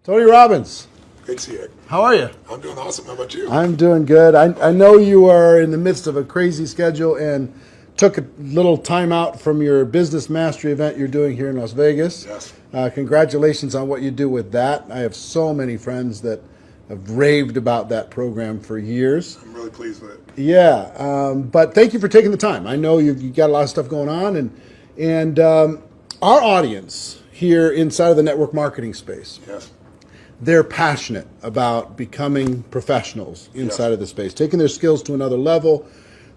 Tony Robbins, Great to see you. how are you? I'm doing awesome. How about you? I'm doing good. I know you are in the midst of a crazy schedule and took a little time out from your business mastery event you're doing here in Las Vegas. Yes. Congratulations on what you do with that. I have so many friends that have raved about that program for years. I'm really pleased with it. Yeah, but thank you for taking the time. I know you've got a lot of stuff going on, and our audience here inside of the network marketing space, Yes. they're passionate about becoming professionals inside Yes. of the space, taking their skills to another level.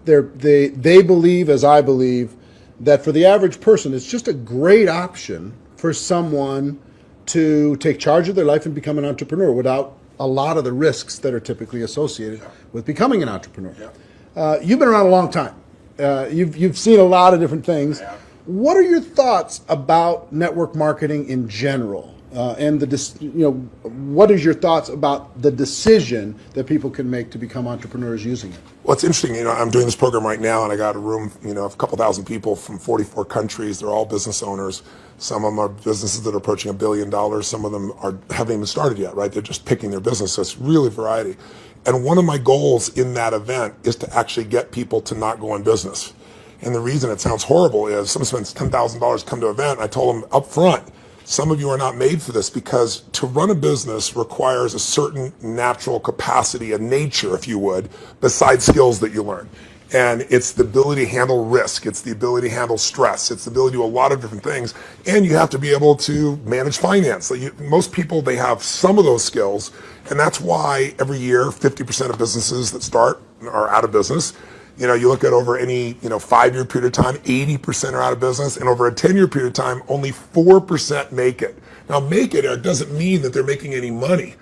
They believe, as I believe, that for the average person, it's just a great option for someone to take charge of their life and become an entrepreneur without a lot of the risks that are typically associated with becoming an entrepreneur. Yeah. You've been around a long time. You've seen a lot of different things. Yeah. What are your thoughts about network marketing in general? And what is your thoughts about the decision that people can make to become entrepreneurs using it? Well, it's interesting. I'm doing this program right now, and I got a room, of a couple thousand people from 44 countries. They're all business owners. Some of them are businesses that are approaching $1 billion. Some of them haven't even started yet, right? They're just picking their business. So it's really variety. And one of my goals in that event is to actually get people to not go in business. And the reason it sounds horrible is someone spends $10,000 come to an event. I told them up front, some of you are not made for this because to run a business requires a certain natural capacity, a nature, if you would, besides skills that you learn. And it's the ability to handle risk. It's the ability to handle stress. It's the ability to do a lot of different things. And you have to be able to manage finance. Most people, they have some of those skills. And that's why every year, 50% of businesses that start are out of business. You look at over any 5-year period of time, 80% are out of business, and over a 10-year period of time, only 4% make it. Now, make it doesn't mean that they're making any money,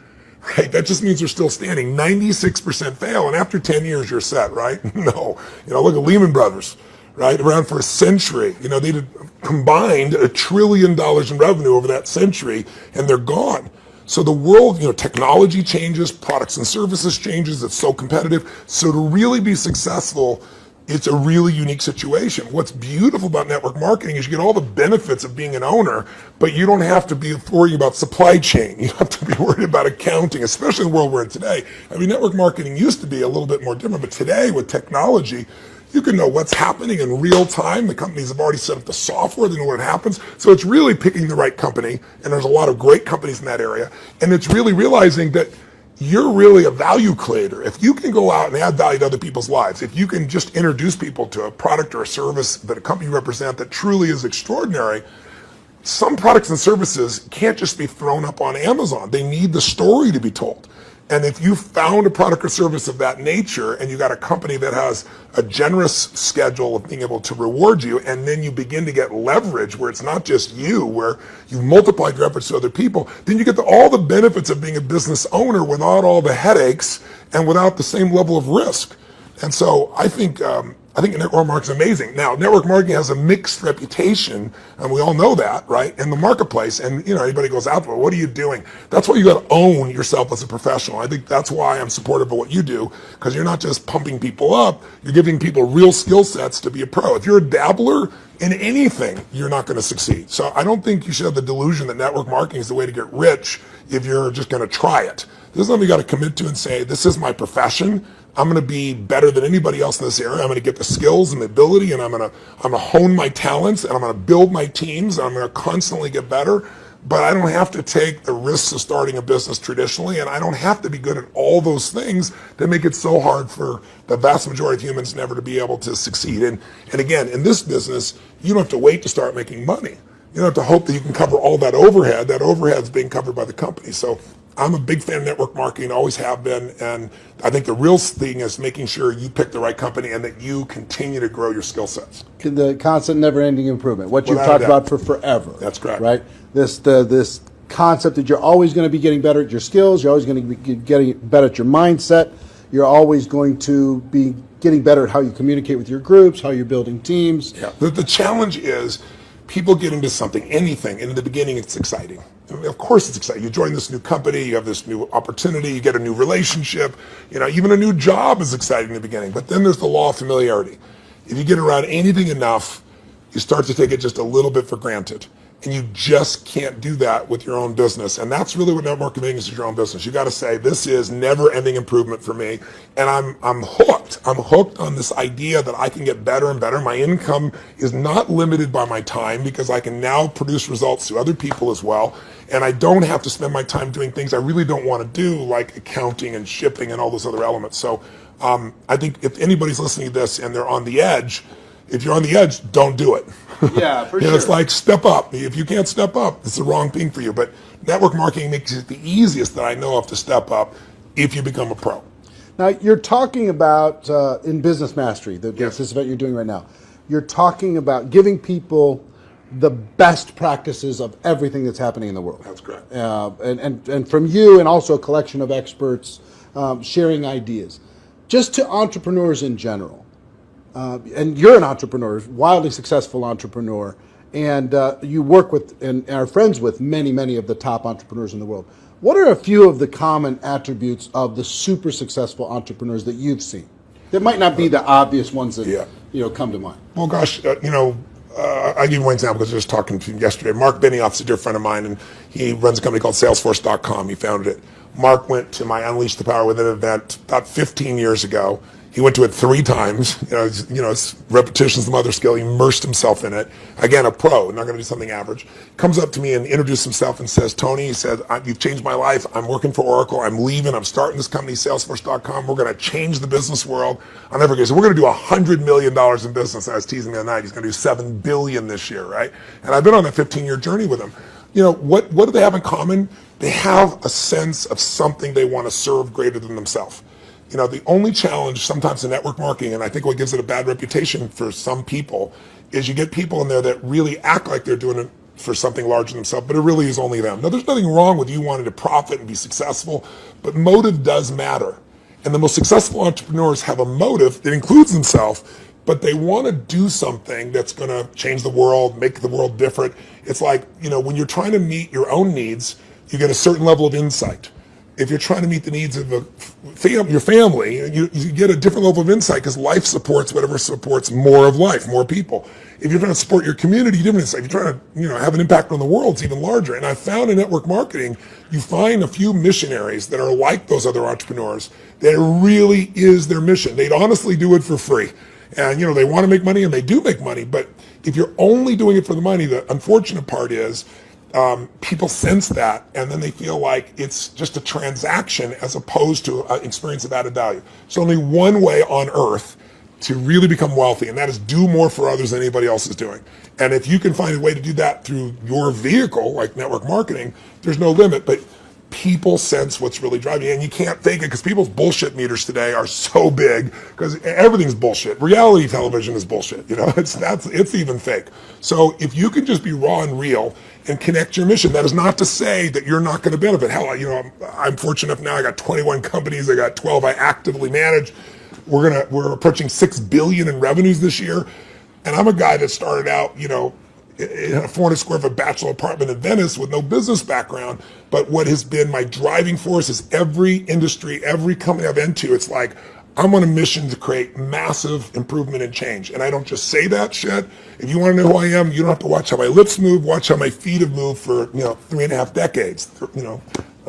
right? That just means they're still standing. 96% fail, and after 10 years, you're set, right? No. Look at Lehman Brothers, right? Around for a century. They did combined $1 trillion in revenue over that century, and they're gone. So the world, technology changes, products and services changes, it's so competitive. So to really be successful, it's a really unique situation. What's beautiful about network marketing is you get all the benefits of being an owner, but you don't have to be worried about supply chain. You don't have to be worried about accounting, especially in the world we're in today. Network marketing used to be a little bit more different, but today with technology, you can know what's happening in real time. The companies have already set up the software. They know what happens. So it's really picking the right company. And there's a lot of great companies in that area. And it's really realizing that you're really a value creator. If you can go out and add value to other people's lives, if you can just introduce people to a product or a service that a company you represent that truly is extraordinary, some products and services can't just be thrown up on Amazon. They need the story to be told. And if you found a product or service of that nature and you got a company that has a generous schedule of being able to reward you, and then you begin to get leverage where it's not just you, where you've multiplied your efforts to other people, then you get all the benefits of being a business owner without all the headaches and without the same level of risk. And so I think network marketing is amazing. Now, network marketing has a mixed reputation, and we all know that, right, in the marketplace. And, anybody goes out there, what are you doing? That's why you got to own yourself as a professional. I think that's why I'm supportive of what you do, because you're not just pumping people up, you're giving people real skill sets to be a pro. If you're a dabbler in anything, you're not going to succeed. So I don't think you should have the delusion that network marketing is the way to get rich if you're just going to try it. This is something you got to commit to and say, this is my profession. I'm going to be better than anybody else in this area. I'm going to get the skills and the ability, and I'm going to hone my talents, and I'm going to build my teams, and I'm going to constantly get better. But I don't have to take the risks of starting a business traditionally, and I don't have to be good at all those things that make it so hard for the vast majority of humans never to be able to succeed. And again, in this business, you don't have to wait to start making money. You don't have to hope that you can cover all that overhead. That overhead's being covered by the company. So I'm a big fan of network marketing, always have been, and I think the real thing is making sure you pick the right company and that you continue to grow your skill sets. The constant, never-ending improvement, what you've Without talked a doubt. about for forever. That's correct. Right? This concept that you're always going to be getting better at your skills, you're always going to be getting better at your mindset, you're always going to be getting better at how you communicate with your groups, how you're building teams. Yeah. The challenge is people get into something, anything, and in the beginning it's exciting. Of course it's exciting. You join this new company, you have this new opportunity, you get a new relationship, even a new job is exciting in the beginning, but then there's the law of familiarity. If you get around anything enough, you start to take it just a little bit for granted. And you just can't do that with your own business. And that's really what network marketing is your own business. You got to say, this is never ending improvement for me. And I'm hooked. I'm hooked on this idea that I can get better and better. My income is not limited by my time because I can now produce results to other people as well. And I don't have to spend my time doing things I really don't want to do, like accounting and shipping and all those other elements. So I think if anybody's listening to this and they're on the edge, if you're on the edge, don't do it. Yeah, for sure. It's like step up. If you can't step up, it's the wrong thing for you. But network marketing makes it the easiest that I know of to step up if you become a pro. Now, you're talking about, in Business Mastery, this event you're doing right now, you're talking about giving people the best practices of everything that's happening in the world. That's correct. And from you and also a collection of experts sharing ideas. Just to entrepreneurs in general. And you're an entrepreneur, wildly successful entrepreneur, and you work with and are friends with many, many of the top entrepreneurs in the world. What are a few of the common attributes of the super successful entrepreneurs that you've seen? That might not be the obvious ones that come to mind. Well, gosh, I'll give you one example because I was just talking to him yesterday. Mark Benioff's a dear friend of mine, and he runs a company called Salesforce.com. He founded it. Mark went to my Unleash the Power Within event about 15 years ago. He went to it 3 times. It's repetition's the mother skill. He immersed himself in it. Again, a pro, not going to do something average. Comes up to me and introduces himself and says, Tony, he said, you've changed my life. I'm working for Oracle. I'm leaving. I'm starting this company, Salesforce.com. We're going to change the business world. I'll never forget. So we're going to do $100 million in business. I was teasing the other night. He's going to do $7 billion this year, right? And I've been on a 15-year journey with him. What do they have in common? They have a sense of something they want to serve greater than themselves. The only challenge sometimes in network marketing, and I think what gives it a bad reputation for some people, is you get people in there that really act like they're doing it for something larger than themselves, but it really is only them. Now, there's nothing wrong with you wanting to profit and be successful, but motive does matter. And the most successful entrepreneurs have a motive that includes themselves, but they want to do something that's going to change the world, make the world different. It's like, when you're trying to meet your own needs, you get a certain level of insight. If you're trying to meet the needs of your family, you get a different level of insight because life supports whatever supports more of life, more people. If you're trying to support your community, different insight. If you're trying to have an impact on the world, it's even larger. And I found in network marketing, you find a few missionaries that are like those other entrepreneurs that it really is their mission. They'd honestly do it for free. And, they want to make money and they do make money. But if you're only doing it for the money, the unfortunate part is people sense that, and then they feel like it's just a transaction as opposed to an experience of added value. There's only one way on earth to really become wealthy, and that is do more for others than anybody else is doing. And if you can find a way to do that through your vehicle, like network marketing, there's no limit. But people sense what's really driving you, and you can't fake it because people's bullshit meters today are so big because everything's bullshit. Reality television is bullshit. It's even fake. So if you can just be raw and real and connect your mission, that is not to say that you're not going to benefit. Hell, I'm fortunate enough now. I got 21 companies. I got 12 I actively manage. We're approaching $6 billion in revenues this year, and I'm a guy that started out, in a 400 square foot bachelor apartment in Venice with no business background. But what has been my driving force is every industry, every company I've been to, it's like, I'm on a mission to create massive improvement and change. And I don't just say that shit. If you want to know who I am, you don't have to watch how my lips move, watch how my feet have moved for, 3.5 decades,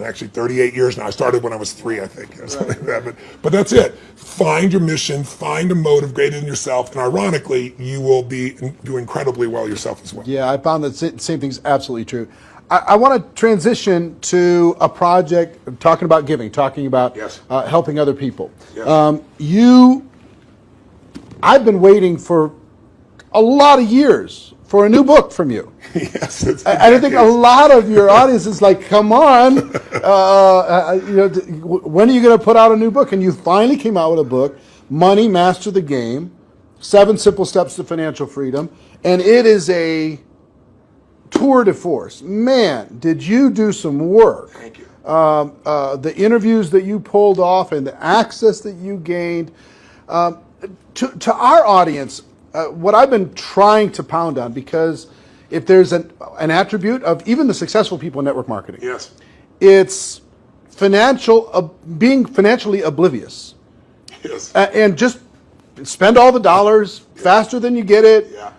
actually 38 years now. I started when I was 3, I think, or something like that. But that's it. Find your mission, find a motive greater than yourself, and ironically, you will do incredibly well yourself as well. Yeah, I found that same thing's absolutely true. I want to transition to a project, talking about giving, talking about helping other people. Yes. I've been waiting for a lot of years for a new book from you. Yes, I think a lot of your audience is like, come on, when are you going to put out a new book? And you finally came out with a book, Money, Master the Game, 7 Simple Steps to Financial Freedom. And it is a tour de force. Man, did you do some work. Thank you. The interviews that you pulled off and the access that you gained. To our audience, what I've been trying to pound on, because if there's an attribute of even the successful people in network marketing, yes, it's being financially oblivious. Yes. And just spend all the dollars faster than you get it. Yeah.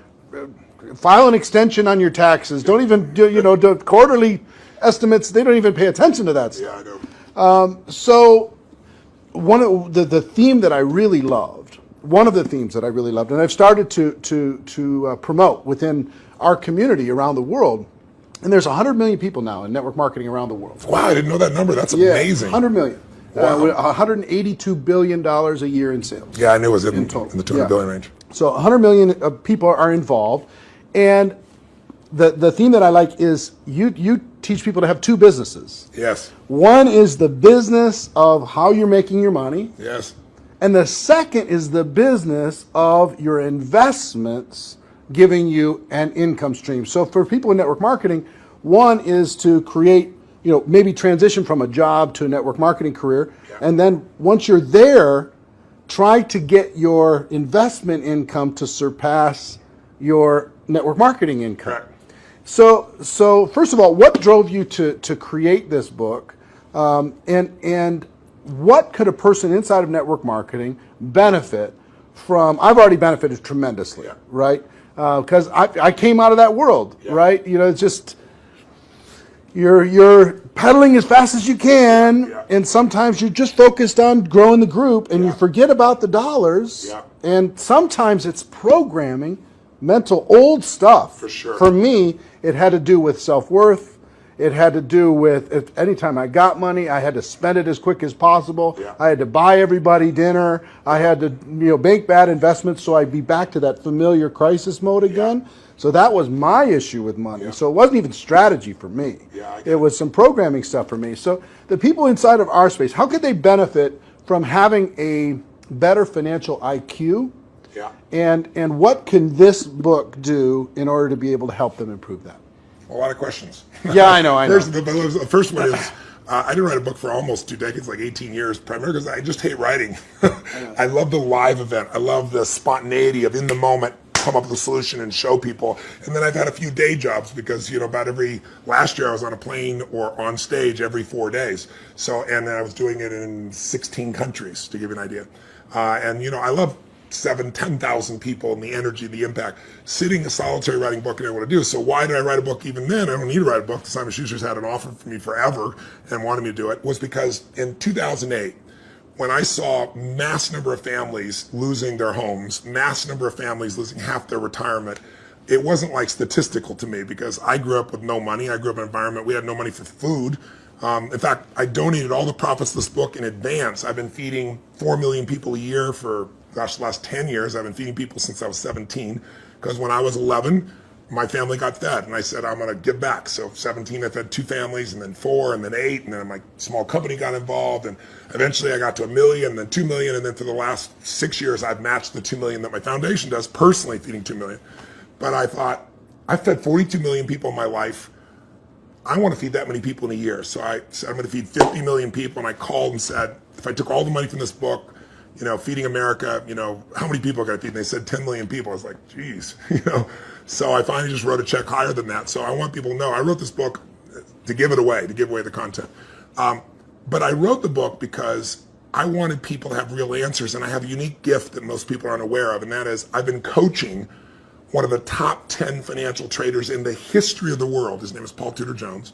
file an extension on your taxes. Don't even do, do quarterly estimates. They don't even pay attention to that stuff. Yeah, I know. So one of the theme that I really loved, one of the themes that I really loved, and I've started to promote within our community around the world, and there's 100 million people now in network marketing around the world. Wow, I didn't know that number. That's amazing. 100 million. Wow. $182 billion a year in sales. Yeah, I knew it was in the total. 200 billion range. So 100 million people are involved, and the theme that I like is you teach people to have two businesses. Yes. One is the business of how you're making your money. Yes. And the second is the business of your investments giving you an income stream. So for people in network marketing, one is to create, maybe transition from a job to a network marketing career. Yeah. And then once you're there, try to get your investment income to surpass your network marketing income. Correct. So first of all, what drove you to create this book? And what could a person inside of network marketing benefit from? I've already benefited tremendously, Yeah. right? Because I came out of that world, Yeah. right? It's just you're pedaling as fast as you can, Yeah. and sometimes you're just focused on growing the group, and you forget about the dollars. Yeah. And sometimes it's programming, mental old stuff. For sure. For me, it had to do with self-worth. It had to do with if anytime I got money, I had to spend it as quick as possible. Yeah. I had to buy everybody dinner. I had to make bad investments so I'd be back to that familiar crisis mode again. So that was my issue with money. Yeah. So it wasn't even strategy for me. Yeah, I get it was some programming stuff for me. So the people inside of our space, how could they benefit from having a better financial IQ? Yeah. And what can this book do in order to be able to help them improve that? A lot of questions. Yeah, I know. The first one is, I didn't write a book for almost 2 decades, like 18 years, primarily because I just hate writing. I love the live event. I love the spontaneity of in the moment, come up with a solution and show people. And then I've had a few day jobs because, last year I was on a plane or on stage every 4 days. And then I was doing it in 16 countries, to give you an idea. I love 10,000 people and the energy, the impact. Sitting a solitary writing book, I didn't want to do. So why did I write a book even then? I don't need to write a book. Simon Schuster's had an offer for me forever and wanted me to do it. Was because in 2008, when I saw mass number of families losing their homes, mass number of families losing half their retirement, it wasn't like statistical to me because I grew up with no money. I grew up in an environment, we had no money for food. In fact, I donated all the profits of this book in advance. I've been feeding 4 million people a year for the last 10 years. I've been feeding people since I was 17, because when I was 11, my family got fed, and I said, I'm going to give back. So 17, I fed 2 families, and then 4, and then 8, and then my small company got involved, and eventually I got to 1 million, and then 2 million, and then for the last 6 years, I've matched the 2 million that my foundation does, personally feeding 2 million. But I thought, I fed 42 million people in my life. I want to feed that many people in a year. So I said, I'm going to feed 50 million people, and I called and said, if I took all the money from this book, feeding America, how many people can I feed? And they said 10 million people. I was like, geez, So I finally just wrote a check higher than that. So I want people to know, I wrote this book to give it away, to give away the content. But I wrote the book because I wanted people to have real answers, and I have a unique gift that most people aren't aware of, and that is I've been coaching one of the top 10 financial traders in the history of the world. His name is Paul Tudor Jones,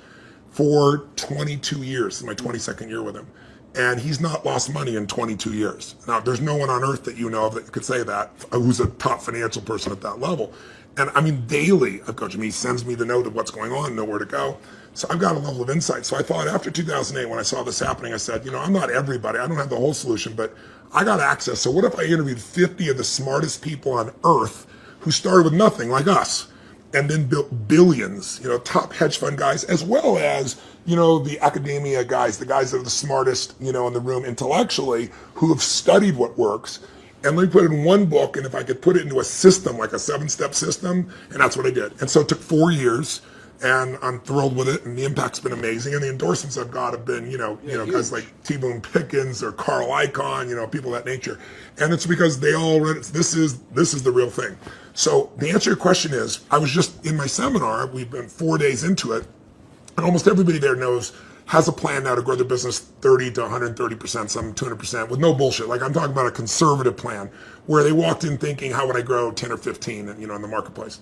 for 22 years. This is my 22nd year with him. And he's not lost money in 22 years. Now, there's no one on earth that you know of that could say that, who's a top financial person at that level. And I mean, daily, I've coached him. He sends me the note of what's going on, know where to go. So I've got a level of insight. So I thought after 2008, when I saw this happening, I said, I'm not everybody. I don't have the whole solution, but I got access. So what if I interviewed 50 of the smartest people on earth who started with nothing, like us, and then built billions, top hedge fund guys, as well as, the academia guys, the guys that are the smartest, in the room intellectually, who have studied what works. And let me put it in one book, and if I could put it into a system, like a 7-step system, and that's what I did. And so it took 4 years, and I'm thrilled with it, and the impact's been amazing, and the endorsements I've got have been, guys like T. Boone Pickens or Carl Icahn, people of that nature. And it's because they all read it. This is the real thing. So the answer to your question is, I was just in my seminar, we've been 4 days into it, and almost everybody there has a plan now to grow their business 30 to 130%, some 200%, with no bullshit. Like, I'm talking about a conservative plan where they walked in thinking, how would I grow 10 or 15, in the marketplace?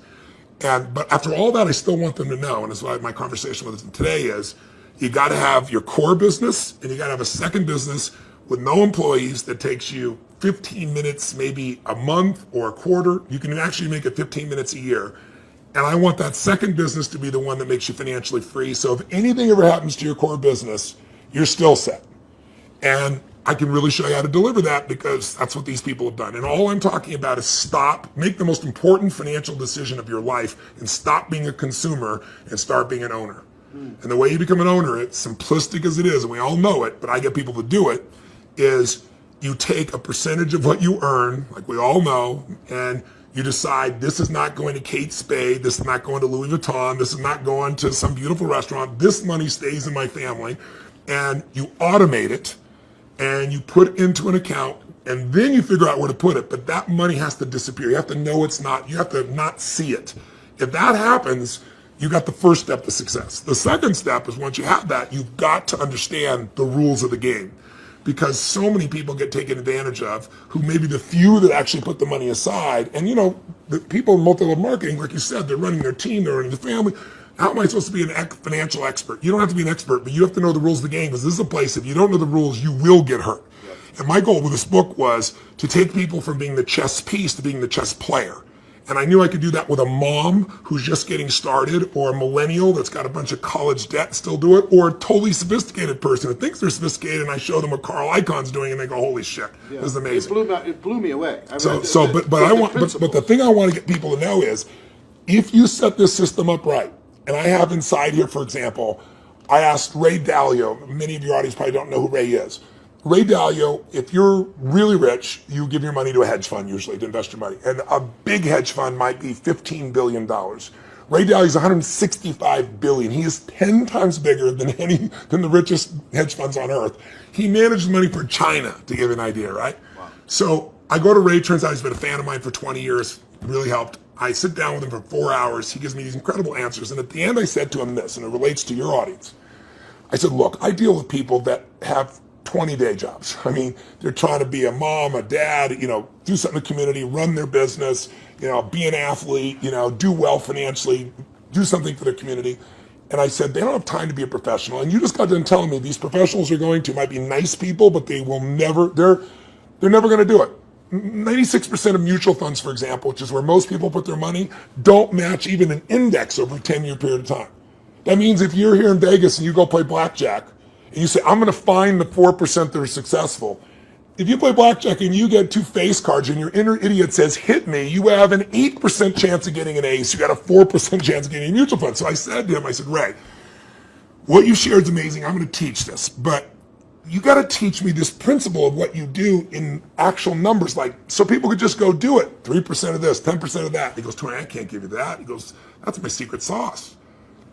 But after all that, I still want them to know, and that's why my conversation with them today is, you got to have your core business, and you got to have a second business with no employees that takes you 15 minutes, maybe a month or a quarter. You can actually make it 15 minutes a year. And I want that second business to be the one that makes you financially free. So if anything ever happens to your core business, you're still set. And I can really show you how to deliver that, because that's what these people have done. And all I'm talking about is make the most important financial decision of your life, and stop being a consumer and start being an owner. And the way you become an owner, it's simplistic as it is, and we all know it, but I get people to do it, is you take a percentage of what you earn, like we all know, and you decide, this is not going to Kate Spade, this is not going to Louis Vuitton, this is not going to some beautiful restaurant, this money stays in my family, and you automate it, and you put it into an account, and then you figure out where to put it. But that money has to disappear. You have to know it's not, you have to not see it. If that happens, you got the first step to success. The second step is, once you have that, you've got to understand the rules of the game. Because so many people get taken advantage of, who maybe the few that actually put the money aside. And the people in multi-level marketing, like you said, they're running their team, they're running the family. How am I supposed to be a financial expert? You don't have to be an expert, but you have to know the rules of the game, because this is a place, if you don't know the rules, you will get hurt. Yep. And my goal with this book was to take people from being the chess piece to being the chess player. And I knew I could do that with a mom who's just getting started, or a millennial that's got a bunch of college debt and still do it, or a totally sophisticated person who thinks they're sophisticated, and I show them what Carl Icahn's doing, and they go, holy shit, this is amazing. It blew me away. But the thing I want to get people to know is, if you set this system up right, and I have inside here, for example, I asked Ray Dalio, many of your audience probably don't know who Ray is. Ray Dalio, if you're really rich, you give your money to a hedge fund usually to invest your money. And a big hedge fund might be $15 billion. Ray Dalio's $165 billion. He is 10 times bigger than the richest hedge funds on earth. He manages money for China, to give you an idea, right? Wow. So I go to Ray, turns out he's been a fan of mine for 20 years, really helped. I sit down with him for 4 hours. He gives me these incredible answers. And at the end, I said to him this, and it relates to your audience. I said, look, I deal with people that have 20-day jobs. I mean, they're trying to be a mom, a dad, do something in the community, run their business, be an athlete, do well financially, do something for their community. And I said, they don't have time to be a professional. And you just got done telling me these professionals might be nice people, but they're never going to do it. 96% of mutual funds, for example, which is where most people put their money, don't match even an index over a 10-year period of time. That means if you're here in Vegas and you go play blackjack, and you say, I'm going to find the 4% that are successful. If you play blackjack and you get 2 face cards and your inner idiot says, hit me, you have an 8% chance of getting an ace. You got a 4% chance of getting a mutual fund. So I said to him, Ray, what you shared is amazing. I'm going to teach this. But you got to teach me this principle of what you do in actual numbers. So people could just go do it. 3% of this, 10% of that. He goes, Tony, I can't give you that. He goes, that's my secret sauce.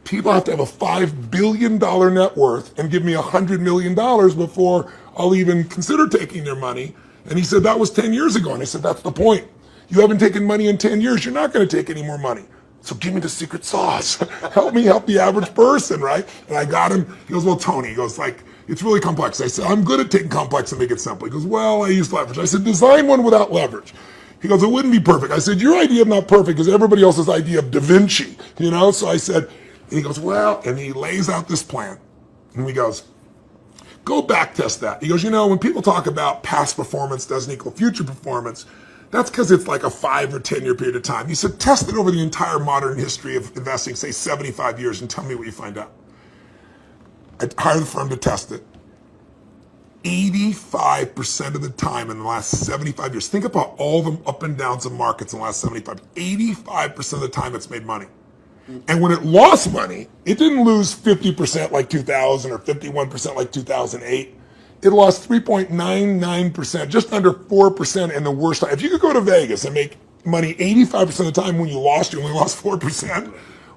People have to have a $5 billion net worth and give me $100 million before I'll even consider taking their money. And he said, that was 10 years ago. And I said, that's the point. You haven't taken money in 10 years. You're not going to take any more money. So give me the secret sauce. Help me help the average person, right? And I got him. He goes, well, Tony, he goes, it's really complex. I said, I'm good at taking complex and make it simple. He goes, well, I use leverage. I said, design one without leverage. He goes, it wouldn't be perfect. I said, your idea is not perfect because everybody else's idea of Da Vinci, So I said, and he goes, well, and he lays out this plan. And he goes, go back test that. He goes, when people talk about past performance doesn't equal future performance, that's because it's like a 5 or 10 year period of time. He said, test it over the entire modern history of investing, say 75 years, and tell me what you find out. I hired the firm to test it. 85% of the time in the last 75 years, think about all the up and downs of markets in the last 85% of the time it's made money. And when it lost money, it didn't lose 50% like 2000 or 51% like 2008. It lost 3.99%, just under 4% in the worst time. If you could go to Vegas and make money 85% of the time when you only lost 4%,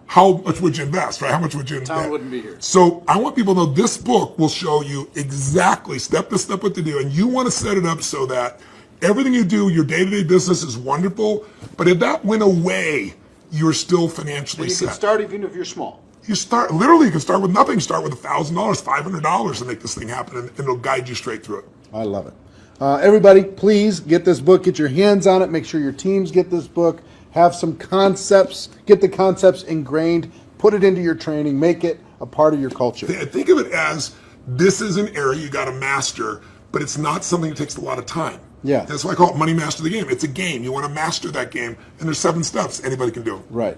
how much would you invest, right? How much would you invest? Tom wouldn't be here. So I want people to know this book will show you exactly step by step what to do. And you want to set it up so that everything you do, your day-to-day business is wonderful. But if that went away, you're still financially set. You can start even if you're small. You can start with nothing. Start with $1,000, $500 to make this thing happen, and it'll guide you straight through it. I love it. Everybody, please get this book, get your hands on it, make sure your teams get this book, have some concepts, get the concepts ingrained, put it into your training, make it a part of your culture. Think of it as this is an area you got to master, but it's not something that takes a lot of time. Yeah. That's why I call it Money Master the Game. It's a game. You want to master that game, and there's 7 steps. Anybody can do it. Right.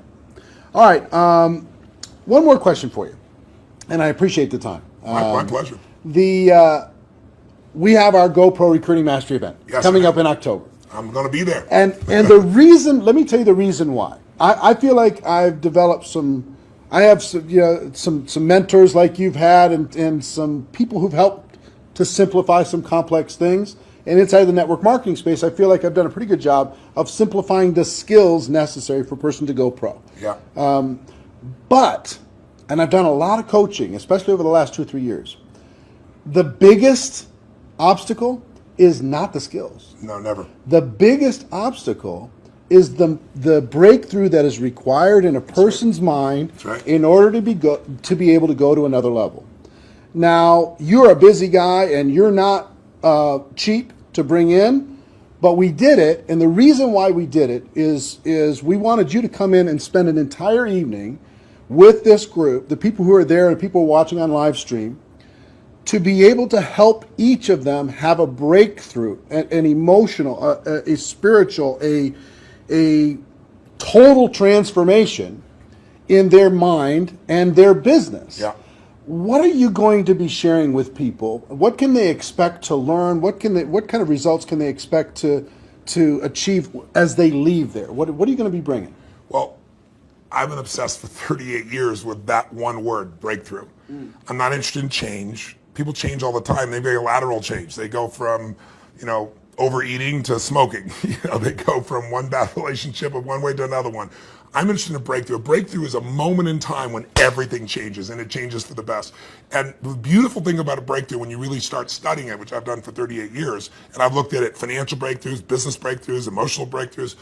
All right. One more question for you, and I appreciate the time. My pleasure. We have our GoPro Recruiting Mastery event coming up in October. I'm going to be there. And the reason, let me tell you the reason why. I feel like I've developed some mentors like you've had and some people who've helped to simplify some complex things. And inside the network marketing space, I feel like I've done a pretty good job of simplifying the skills necessary for a person to go pro. Yeah. And I've done a lot of coaching, especially over the last 2 or 3 years. The biggest obstacle is not the skills. No, never. The biggest obstacle is the breakthrough that is required in a person's mind in order to be able to go to another level. Now, you're a busy guy and you're not cheap to bring in, but we did it, and the reason why we did it is we wanted you to come in and spend an entire evening with this group, the people who are there and people watching on live stream, to be able to help each of them have a breakthrough, an emotional, a spiritual, a total transformation in their mind and their business. Yeah. What are you going to be sharing with people? What can they expect to learn? What kind of results can they expect to achieve as they leave there? What are you going to be bringing? Well, I've been obsessed for 38 years with that one word, breakthrough. I'm not interested in change. People change all the time. They very lateral change. They go from, overeating to smoking. They go from one bad relationship of one way to another one. I'm interested in a breakthrough. A breakthrough is a moment in time when everything changes, and it changes for the best. And the beautiful thing about a breakthrough, when you really start studying it, which I've done for 38 years, and I've looked at it, financial breakthroughs, business breakthroughs, emotional breakthroughs,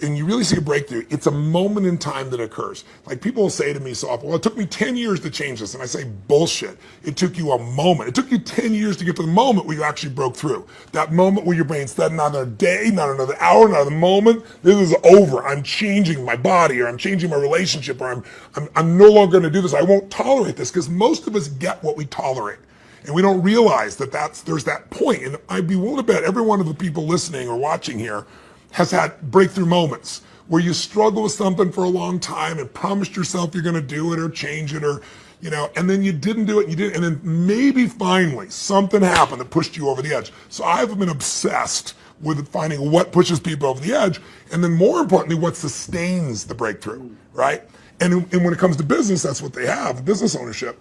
and you really see a breakthrough, it's a moment in time that occurs. Like people will say to me so often, well, it took me 10 years to change this. And I say, bullshit. It took you a moment. It took you 10 years to get to the moment where you actually broke through. That moment where your brain said, not another day, not another hour, not another moment. This is over. I'm changing my body, or I'm changing my relationship, or I'm no longer going to do this. I won't tolerate this, because most of us get what we tolerate. And we don't realize that there's that point. And I'd be willing to bet every one of the people listening or watching here has had breakthrough moments where you struggle with something for a long time and promised yourself you're going to do it or change it, or, and then you didn't do it, and then maybe finally something happened that pushed you over the edge. So I've been obsessed with finding what pushes people over the edge, and then more importantly, what sustains the breakthrough, right? And when it comes to business, that's what they have, business ownership.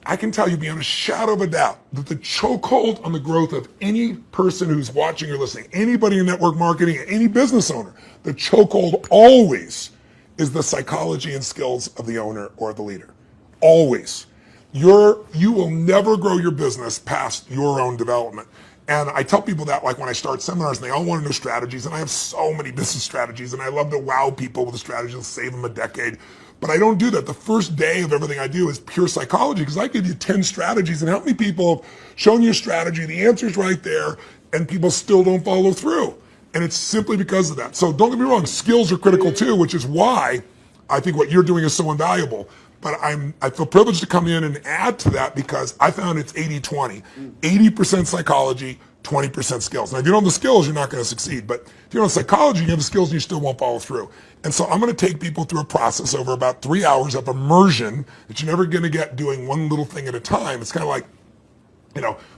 I can tell you beyond a shadow of a doubt that the chokehold on the growth of any person who's watching or listening, anybody in network marketing, any business owner, the chokehold always is the psychology and skills of the owner or the leader. Always. You will never grow your business past your own development. And I tell people that, like when I start seminars, and they all want to know strategies, and I have so many business strategies, and I love to wow people with the strategies that save them a decade. But I don't do that. The first day of everything I do is pure psychology, because I give you 10 strategies, and how many people have shown you a strategy, the answer's right there, and people still don't follow through. And it's simply because of that. So don't get me wrong, skills are critical too, which is why I think what you're doing is so invaluable. But I feel privileged to come in and add to that, because I found it's 80-20. 80% psychology, 20% skills. Now, if you don't have the skills, you're not going to succeed. But if you don't have psychology, you have the skills, and you still won't follow through. And so I'm going to take people through a process over about 3 hours of immersion that you're never going to get doing one little thing at a time. It's kind of like,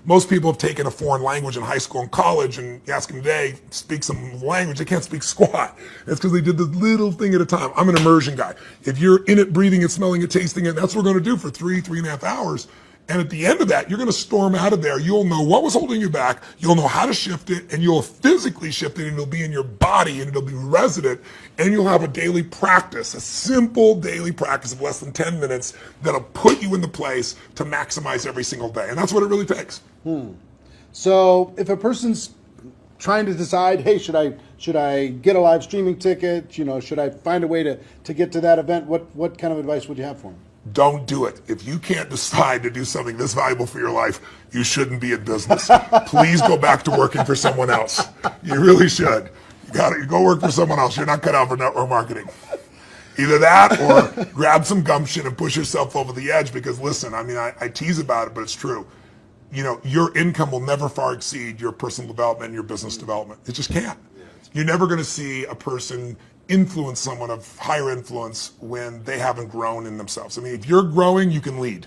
most people have taken a foreign language in high school and college, and you ask them today, speak some language, they can't speak squat. It's because they did the little thing at a time. I'm an immersion guy. If you're in it, breathing it, smelling it, tasting it, that's what we're going to do for 3.5 hours. And at the end of that, you're going to storm out of there. You'll know what was holding you back. You'll know how to shift it, and you'll physically shift it, and it'll be in your body, and it'll be resident, and you'll have a daily practice, a simple daily practice of less than 10 minutes that'll put you in the place to maximize every single day. And that's what it really takes. So if a person's trying to decide, hey, should I get a live streaming ticket? Should I find a way to get to that event? What kind of advice would you have for them? don't do it. If you can't decide to do something this valuable for your life, you shouldn't be in business. Please go back to working for someone else. You really should. You gotta go work for someone else. You're not cut out for network marketing. Either that or grab some gumption and push yourself over the edge, because listen, I mean, I tease about it, but it's true. You know, your income will never far exceed your personal development and your business development. It just can't. You're never going to see a person influence someone of higher influence when they haven't grown in themselves. I mean, if you're growing, you can lead.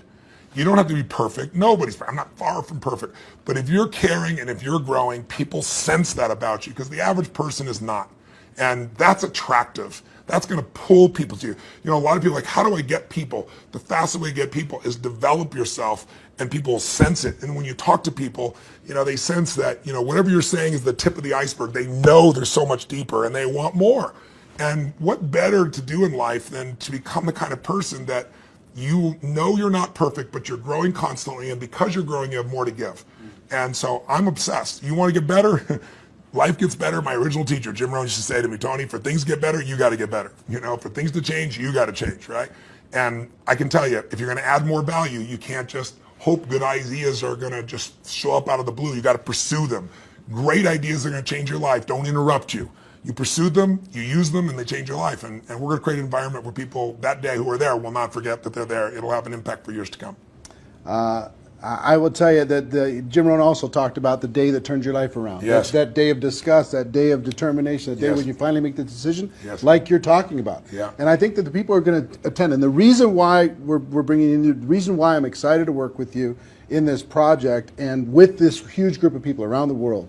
You don't have to be perfect. Nobody's, I'm not far from perfect. But if you're caring and if you're growing, people sense that about you, because the average person is not. And that's attractive. That's going to pull people to you. You know, a lot of people are like, how do I get people? The fastest way to get people is develop yourself, and people will sense it. And when you talk to people, you know, they sense that, you know, whatever you're saying is the tip of the iceberg. They know there's so much deeper and they want more. And what better to do in life than to become the kind of person that you know you're not perfect, but you're growing constantly. And because you're growing, you have more to give. And so I'm obsessed. You want to get better? Life gets better. My original teacher, Jim Rohn, used to say to me, Tony, for things to get better, you got to get better. You know, for things to change, you got to change, right? And I can tell you, if you're going to add more value, you can't just hope good ideas are going to just show up out of the blue. You got to pursue them. Great ideas are going to change your life. Don't interrupt you. You pursue them, you use them, and they change your life. And we're going to create an environment where people that day who are there will not forget that they're there. It'll have an impact for years to come. I will tell you that Jim Rohn also talked about the day that turns your life around. Yes. That day of disgust, that day of determination, that day Yes. when you finally make the decision, Yes. like you're talking about. Yeah. And I think that the people are going to attend. And the reason why we're bringing in you, the reason why I'm excited to work with you in this project and with this huge group of people around the world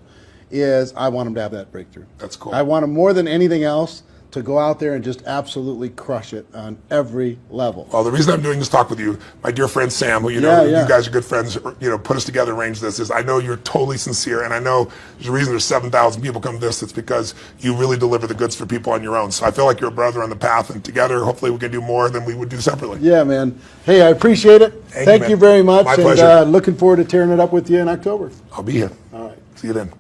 is I want them to have that breakthrough. That's cool. I want them more than anything else to go out there and just absolutely crush it on every level. Well, the reason I'm doing this talk with you, my dear friend Sam, who you know, Yeah. you guys are good friends, you know, put us together, arranged this, is I know you're totally sincere, and I know there's a reason there's 7,000 people come to this. It's because you really deliver the goods for people on your own. So I feel like you're a brother on the path, and together, hopefully, we can do more than we would do separately. Yeah, man. Hey, I appreciate it. Thank you, Thank man. you very much. My and pleasure. looking forward to tearing it up with you in October. I'll be here. All right. See you then.